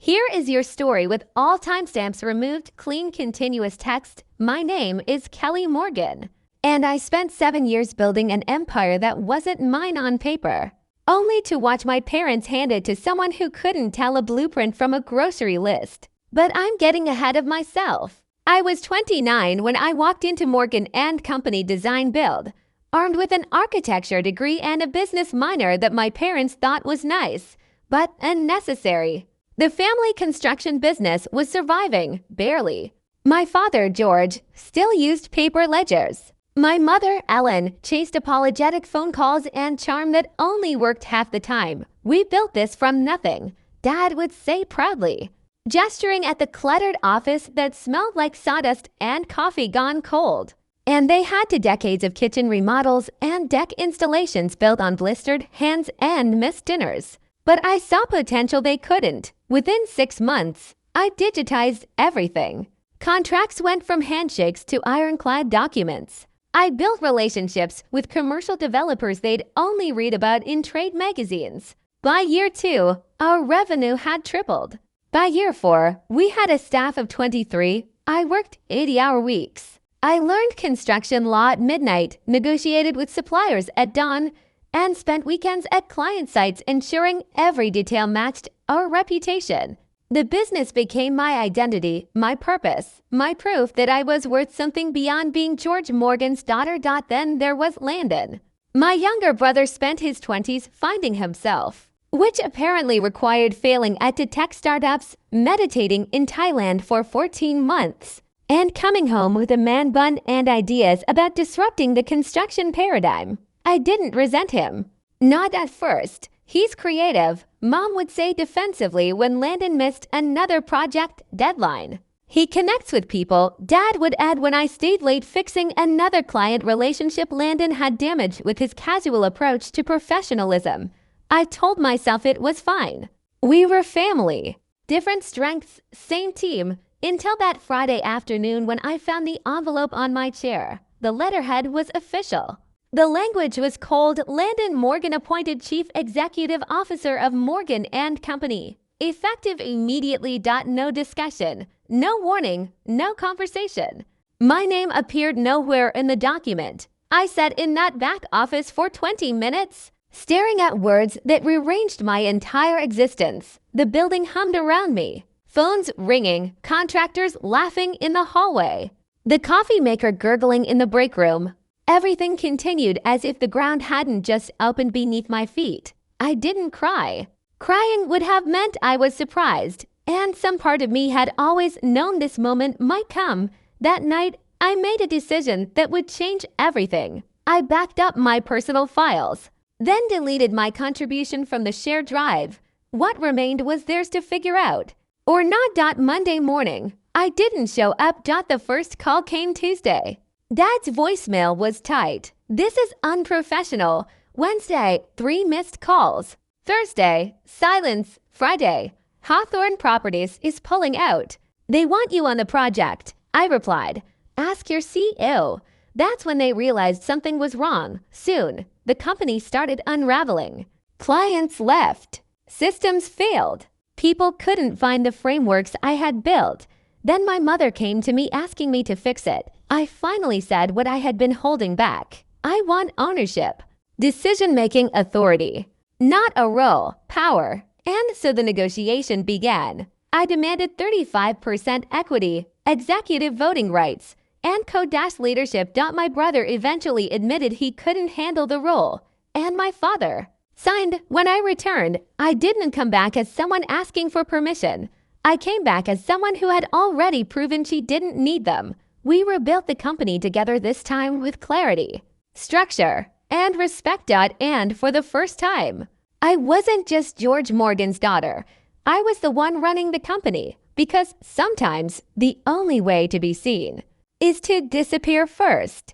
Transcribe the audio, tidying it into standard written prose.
Here is your story with all timestamps removed, clean, continuous text. My name is Kelly Morgan, and I spent 7 years building an empire that wasn't mine on paper, only to watch my parents hand it to someone who couldn't tell a blueprint from a grocery list. But I'm getting ahead of myself. I was 29 when I walked into Morgan & Company Design Build, armed with an architecture degree and a business minor that my parents thought was nice, but unnecessary. The family construction business was surviving, barely. My father, George, still used paper ledgers. My mother, Ellen, chased apologetic phone calls and charm that only worked half the time. We built this from nothing, Dad would say proudly, gesturing at the cluttered office that smelled like sawdust and coffee gone cold. And they had to decades of kitchen remodels and deck installations built on blistered hands and missed dinners. But I saw potential they couldn't. Within 6 months, I digitized everything. Contracts went from handshakes to ironclad documents. I built relationships with commercial developers they'd only read about in trade magazines. By year 2, our revenue had tripled. By year 4, we had a staff of 23. I worked 80-hour weeks. I learned construction law at midnight, negotiated with suppliers at dawn, and spent weekends at client sites ensuring every detail matched our reputation. The business became my identity, my purpose, my proof that I was worth something beyond being George Morgan's daughter. Then there was Landon. My younger brother spent his 20s finding himself, which apparently required failing at the tech startups, meditating in Thailand for 14 months, and coming home with a man bun and ideas about disrupting the construction paradigm. I didn't resent him. Not at first. He's creative, Mom would say defensively when Landon missed another project deadline. He connects with people, Dad would add when I stayed late fixing another client relationship Landon had damaged with his casual approach to professionalism. I told myself it was fine. We were family. Different strengths, same team, until that Friday afternoon when I found the envelope on my chair. The letterhead was official. The language was cold. Landon Morgan appointed Chief Executive Officer of Morgan & Company. Effective immediately. No discussion, no warning, no conversation. My name appeared nowhere in the document. I sat in that back office for 20 minutes, staring at words that rearranged my entire existence. The building hummed around me. Phones ringing, contractors laughing in the hallway, the coffee maker gurgling in the break room. Everything continued as if the ground hadn't just opened beneath my feet. I didn't cry. Crying would have meant I was surprised, and some part of me had always known this moment might come. That night, I made a decision that would change everything. I backed up my personal files, then deleted my contribution from the shared drive. What remained was theirs to figure out. Or not. Monday morning, I didn't show up. The first call came Tuesday. Dad's voicemail was tight. This is unprofessional. Wednesday, 3 missed calls. Thursday, silence. Friday, Hawthorne Properties is pulling out. They want you on the project. I replied, ask your CEO. That's when they realized something was wrong. Soon, the company started unraveling. Clients left. Systems failed. People couldn't find the frameworks I had built. Then my mother came to me asking me to fix it. I finally said what I had been holding back. I want ownership, decision-making authority, not a role, power. And so the negotiation began. I demanded 35% equity, executive voting rights, and co-leadership. My brother eventually admitted he couldn't handle the role, and my father signed. When I returned, I didn't come back as someone asking for permission. I came back as someone who had already proven she didn't need them. We rebuilt the company together, this time with clarity, structure, and respect. And for the first time, I wasn't just George Morgan's daughter. I was the one running the company, because sometimes the only way to be seen is to disappear first.